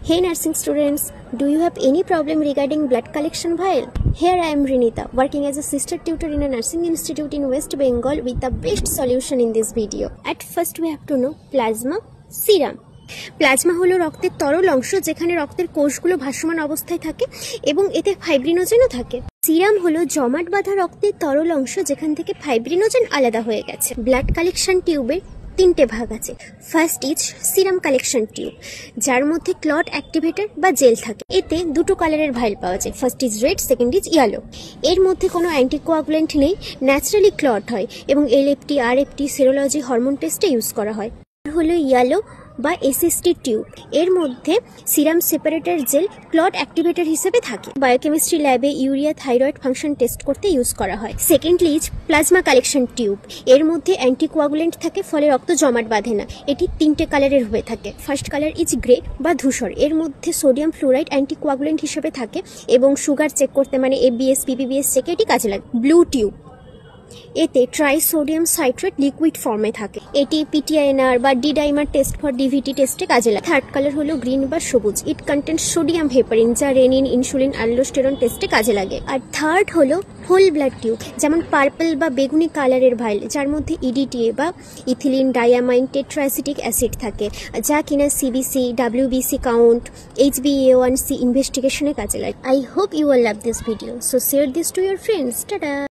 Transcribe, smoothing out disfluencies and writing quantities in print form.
Hey nursing students, do you have any problem regarding blood collection vial? Here I am Rinita, working as a sister tutor in a nursing institute in West Bengal with the best solution in this video. At first we have to know plasma, serum. Plasma হলো রক্তের তরল অংশ যেখানে রক্তের কোষগুলো ভাসমান অবস্থায় থাকে এবং এতে ফাইব্রিনোজেনও থাকে। সিরাম হলো জমাট বাঁধা রক্তের তরল অংশ যেখান থেকে ফাইব্রিনোজেন আলাদা হয়ে গেছে। ব্লাড কালেকশন টিউবের তিনটে ভাগ আছে। First is serum collection tube, যার মধ্যে ক্লট অ্যাক্টিভেটর বা জেল থাকে। এতে দুটো কালারের ভাইল পাওয়া যায়, first is red, second is yellow. এর মধ্যে কোনো অ্যান্টিকোয়াগুলেন্ট নেই, ন্যাচারালি ক্লট হয় এবং এলএফটি, আরএফটি, সেরোলজি, হরমোন টেস্টে ইউজ করা হয়। হলো ইয়েলো বা এসএসটি টিউব, এর মধ্যে serum separator gel clot activator হিসেবে থাকে। বায়োকেমিস্ট্রি ল্যাবে ইউরিয়া, থাইরয়েড ফাংশন টেস্ট করতে ইউজ করা হয়। Secondly is plasma collection tube, এর মধ্যে অ্যান্টিকোয়াগুলেন্ট থাকে, ফলে রক্ত জমাট বাঁধে না। এটি তিনটে কালারের হয়ে থাকে। ফার্স্ট কালার ইজ গ্রে বা ধূসর, এর মধ্যে সোডিয়াম ফ্লোরাইড অ্যান্টিকোয়াগুলেন্ট হিসেবে থাকে এবং সুগার চেক করতে মানে এবিএস, পিপিবিএস চেকে এটি কাজে লাগে। ব্লু টিউব, এতে ট্রাইসোডিয়াম সাইট্রেট লিকুইড ফর্মে থাকে। এটি পিটিআইএনআর বা ডি ডাইমার টেস্ট ফর ডিভিটি টেস্টে কাজে লাগে। থার্ড কালার হলো গ্রিন বা সবুজ, ইট কন্টেন্ট সোডিয়াম হেপারিন যা রেনিন, ইনসুলিন, অ্যালডোস্টেরন টেস্টে কাজে লাগে। আর থার্ড হলো হোল ব্লাড টিউব, যেমন পার্পল বা বেগুনি কালারের ভাইল, যার মধ্যে ইডিটিএ বা ইথিলিন ডায়ামাইন টেট্রাসিটিক অ্যাসিড থাকে, যা কিনা সিবিসি, ডাব্লিউবিসি কাউন্ট, HbA1c ইনভেস্টিগেশনে কাজে লাগে। I hope you will love this video, so share this to your friends. Tata.